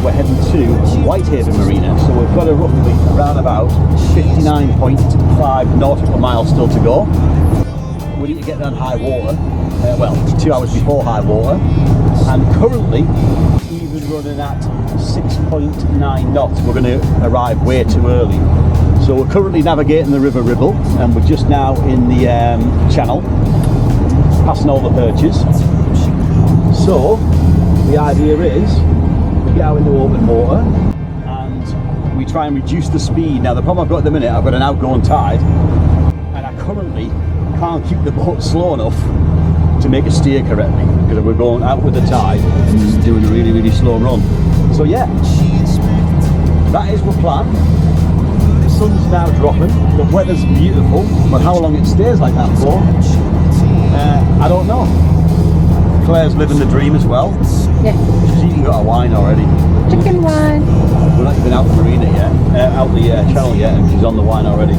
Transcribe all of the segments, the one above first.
we're heading to Whitehaven Marina. So we've got a roughly around about 59.5 nautical miles still to go. We need to get down high water, well, 2 hours before high water, and currently even running at 6.9 knots. We're going to arrive way too early. So we're currently navigating the River Ribble, and we're just now in the channel, passing all the perches. So the idea is we get out into open water and we try and reduce the speed. Now the problem I've got at the minute, I've got an outgoing tide, and I currently can't keep the boat slow enough to make it steer correctly, because we're going out with the tide and doing a really, really slow run. So yeah, that is our plan. The sun's now dropping, the weather's beautiful, but how long it stays like that for, I don't know. Claire's living the dream as well. Yeah. She's even got a wine already. Chicken wine. We're not even out the marina yet, out the channel yet, and she's on the wine already.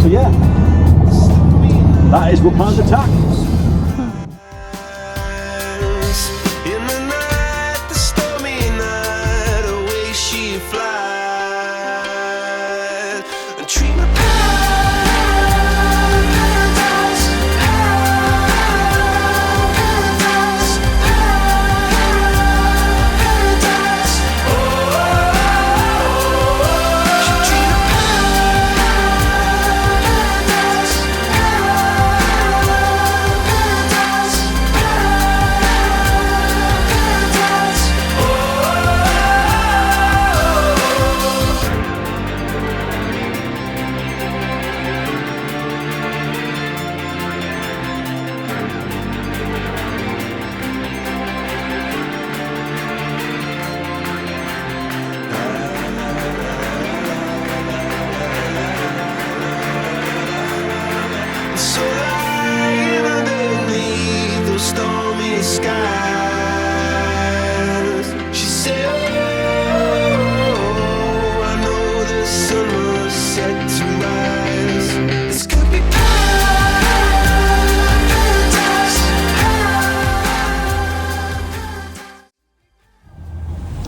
So yeah, that is our plan's attack.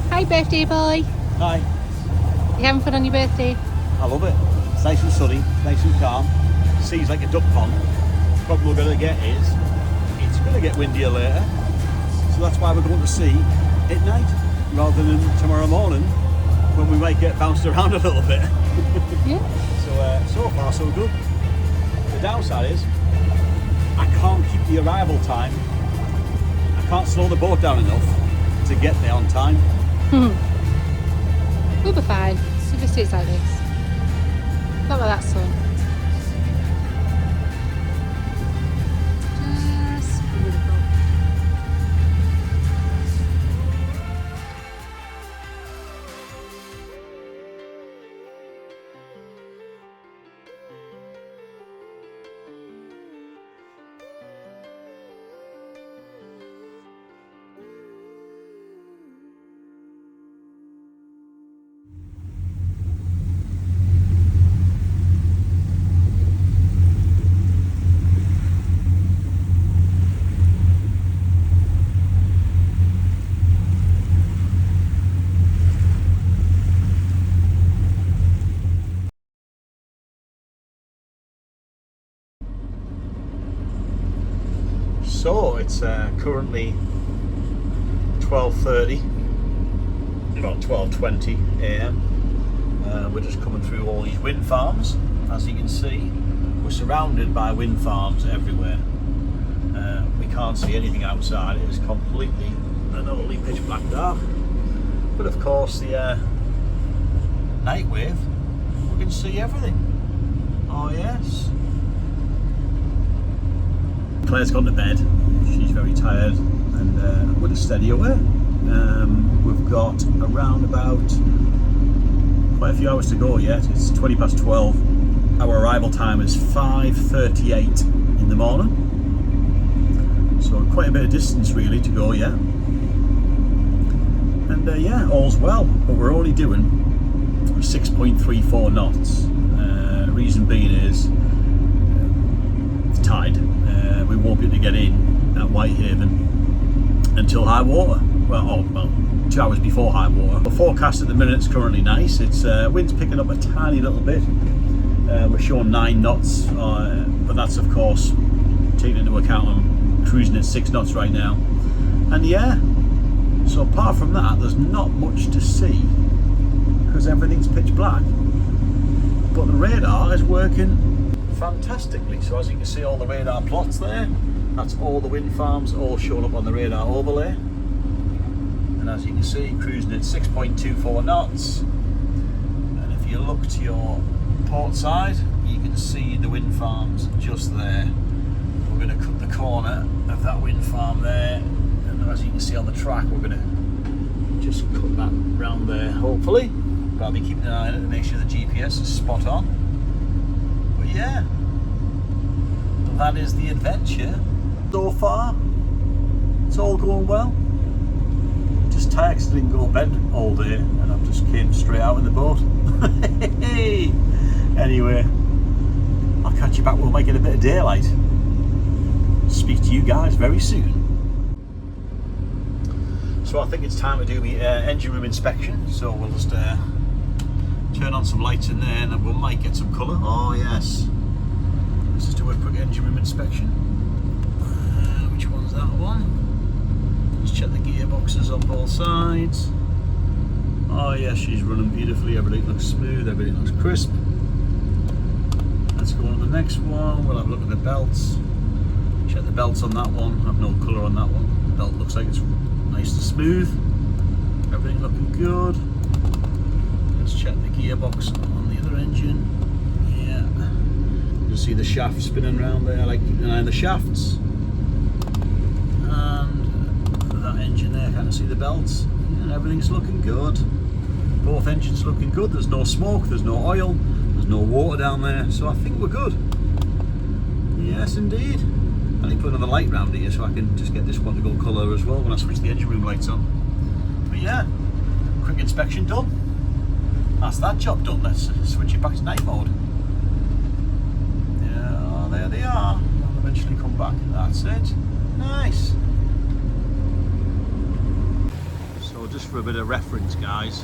Hi, birthday boy. Hi. You having fun on your birthday? I love it. It's nice and sunny, nice and calm. Sea's like a duck pond. The problem we're going to get is it's going to get windier later. So that's why we're going to sea at night rather than tomorrow morning when we might get bounced around a little bit. Yeah. So far so good. The downside is I can't keep the arrival time. I can't slow the boat down enough to get there on time. We'll be fine if it stays like this. Not like that sun. Just beautiful. So it's currently 12:30, about 12:20 AM. We're just coming through all these wind farms. As you can see, we're surrounded by wind farms everywhere. We can't see anything outside. It is completely and utterly pitch black dark. But of course, the night wave, we can see everything. Oh yes. Claire's gone to bed. She's very tired, and I'm going to steady away. We've got around about quite a few hours to go yet. It's 20 past 12. Our arrival time is 5:38 in the morning. So quite a bit of distance really to go yet. And yeah, all's well, but we're only doing 6.34 knots. Reason being is the tide. We won't be able to get in at Whitehaven until high water. Well, 2 hours before high water. The forecast at the minute is currently nice. It's wind's picking up a tiny little bit. We're showing 9 knots, but that's of course taking into account I'm cruising at 6 knots right now. And yeah, so apart from that, there's not much to see because everything's pitch black. But the radar is working fantastically. So as you can see, all the radar plots there, that's all the wind farms all shown up on the radar overlay. And as you can see, cruising at 6.24 knots. And if you look to your port side, you can see the wind farms just there. We're going to cut the corner of that wind farm there, and as you can see on the track, we're going to just cut that round there, hopefully. But I'll be keeping an eye on it to make sure the GPS is spot on. But yeah, that is the adventure so far. It's all going well. Just tired 'cause I didn't go to bed all day, and I just came straight out in the boat. Anyway, I'll catch you back when we might get a bit of daylight. Speak to you guys very soon. So I think it's time to do the engine room inspection. So we'll just turn on some lights in there, and then we might get some colour. Oh yes. Let's just do a quick engine room inspection. Which one's that one? Just check the gearboxes on both sides. Oh yeah, she's running beautifully. Everything looks smooth. Everything looks crisp. Let's go on to the next one. We'll have a look at the belts. Check the belts on that one. I have no colour on that one. The belt looks like it's nice and smooth. Everything looking good. Let's check the gearbox on the other engine. Yeah. You'll see the shaft spinning around there. I like keeping an eye on the shafts. And that engine there, kind of see the belts. Yeah, everything's looking good. Both engines looking good. There's no smoke, there's no oil, there's no water down there. So I think we're good. Yes, indeed. I need to put another light round here so I can just get this one to go colour as well when I switch the engine room lights on. But yeah, quick inspection done. That's that job done. Let's switch it back to night mode. Yeah, there they are. I'll eventually come back. That's it. Nice. So just for a bit of reference, guys,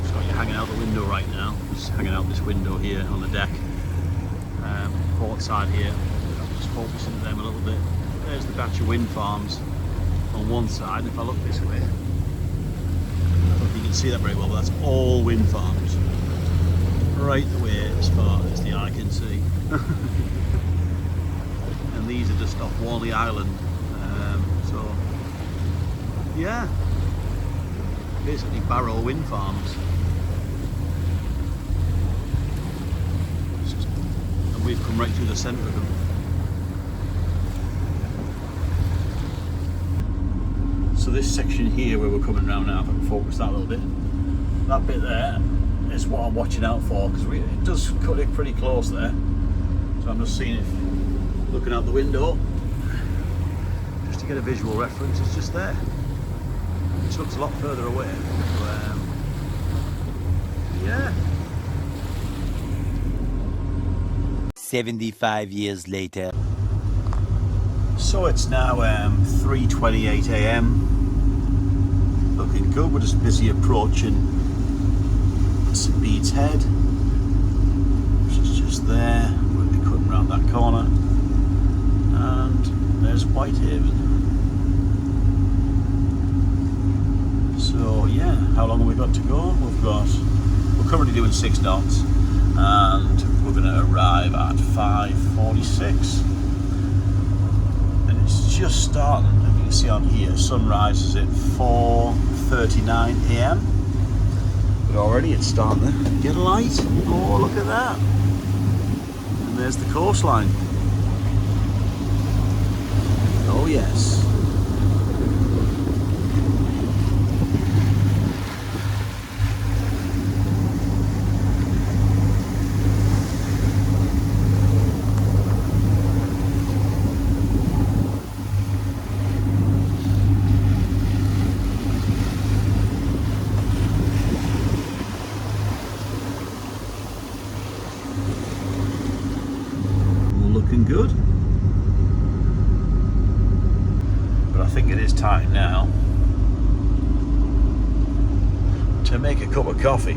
so you're hanging out the window right now. Just hanging out this window here on the deck. Port side here. Focusing on them a little bit. There's the batch of wind farms on one side. If I look this way, I don't know if you can see that very well, but that's all wind farms right away as far as the eye can see. And these are just off Warley Island. So yeah, basically Barrow wind farms. And we've come right through the centre of them. So this section here where we're coming around now, if I can focus that a little bit, that bit there is what I'm watching out for, because it does cut it pretty close there. So I'm just seeing it, looking out the window, just to get a visual reference. It's just there, which looks a lot further away. So, yeah. 75 years later. So it's now 3:28 AM. Looking good. We're just busy approaching St Bede's Head, which is just there. We'll be cutting around that corner, and there's Whitehaven. So yeah, how long have we got to go? We're currently doing 6 knots, and we're going to arrive at 5:46. It's just starting. If you can see on here, sunrise is at 4:39 AM. But already it's starting to get light. Oh, look at that. And there's the coastline. Oh yes. Looking good, but I think it is time now to make a cup of coffee.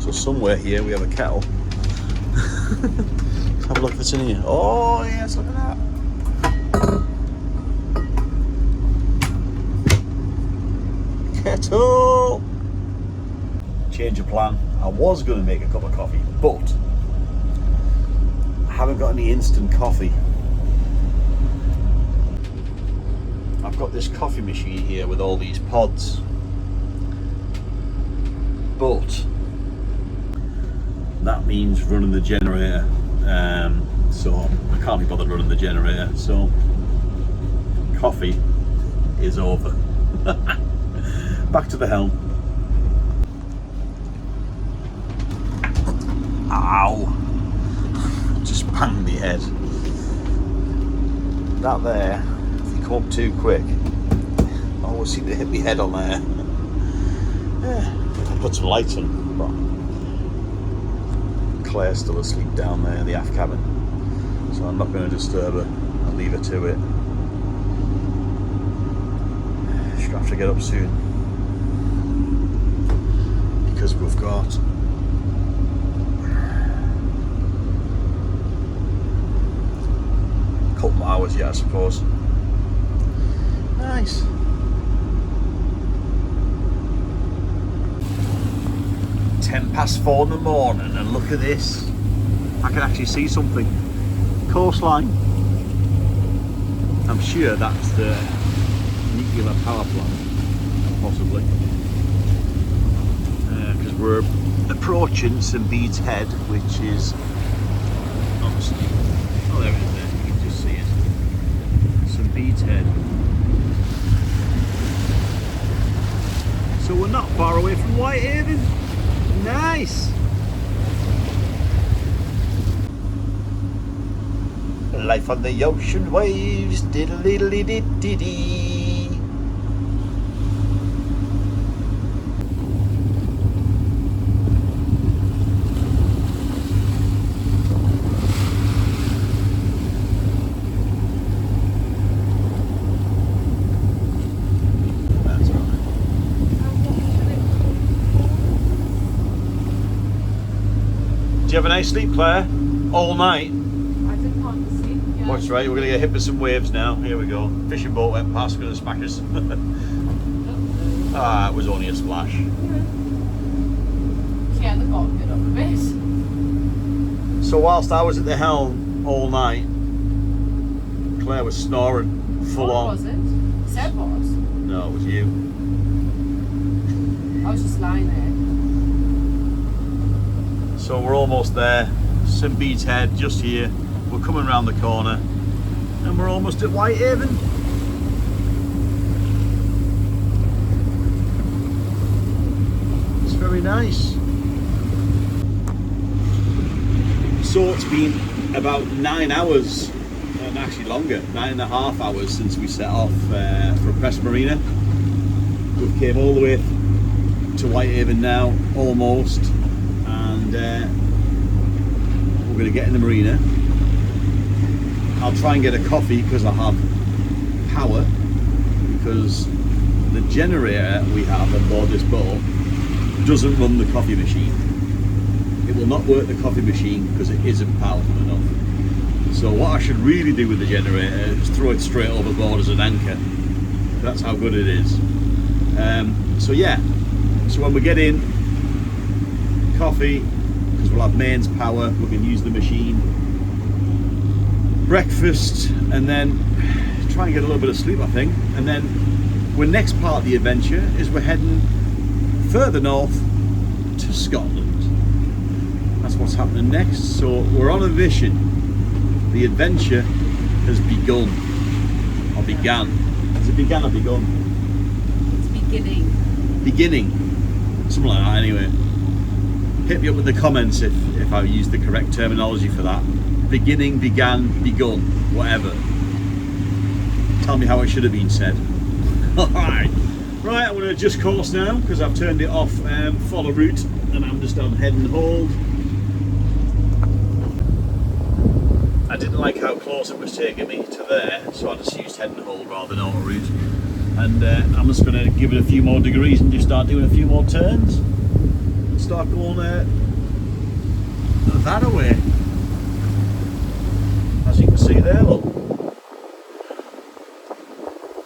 So somewhere here we have a kettle. Let's have a look what's in here. Oh yes, look at that. Kettle! Change of plan. I was going to make a cup of coffee, but I haven't got any instant coffee. I've got this coffee machine here with all these pods, but that means running the generator, so I can't be bothered running the generator, so coffee is over. Back to the helm. Ow! Just banged my head. That there, if you come up too quick, I always seem to hit my head on there. Yeah, I put some lights on, but Claire's still asleep down there in the aft cabin, so I'm not going to disturb her. I'll leave her to it. She'll have to get up soon, because we've got a couple hours yet, I suppose. Nice. £4 in the morning, and look at this. I can actually see something. Coastline. I'm sure that's the nuclear power plant, possibly. Because we're approaching St Bede's Head, which is obviously, oh there it is there, you can just see it. St Bede's Head. So we're not far away from Whitehaven. Nice! Life on the ocean waves, diddle-diddle-dee-dee-dee. Do you have a nice sleep, Claire? All night? I didn't want to sleep. Yeah. Watch right, we're going to get hit with some waves now. Here we go. Fishing boat went past, going to smack us. Ah, it was only a splash. Yeah, the boat got up a bit. So whilst I was at the helm all night, Claire was snoring full What on. was it? Seb was. No, it was you. I was just lying there. So we're almost there. St Bede's Head, just here. We're coming round the corner, and we're almost at Whitehaven. It's very nice. So it's been about 9 hours, and actually longer, 9.5 hours since we set off from Preston Marina. We've came all the way to Whitehaven now, almost. And we're going to get in the marina. I'll try and get a coffee because I have power, because the generator we have on board this boat doesn't run the coffee machine. It will not work the coffee machine because it isn't powerful enough. So what I should really do with the generator is throw it straight overboard as an anchor. That's how good it is. So yeah, so when we get in, coffee, because we'll have mains power, we can use the machine, breakfast, and then try and get a little bit of sleep, I think. And then the next part of the adventure is we're heading further north to Scotland. That's what's happening next. So we're on a mission. The adventure has begun, or began. Has it began or begun? It's beginning. Beginning, something like that anyway. Hit me up in the comments if I use the correct terminology for that. Beginning, began, begun, whatever. Tell me how it should have been said. Alright, right, I'm going to adjust course now because I've turned it off follow route, and I'm just on head and hold. I didn't like how close it was taking me to there, so I just used head and hold rather than auto route. and I'm just going to give it a few more degrees and just start doing a few more turns. Start going that away. As you can see there, look.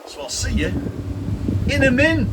So I'll see you in a min.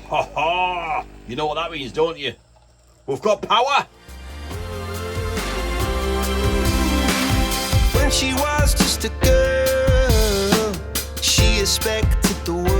Ha ha! You know what that means, don't you? We've got power! When she was just a girl, she expected the world.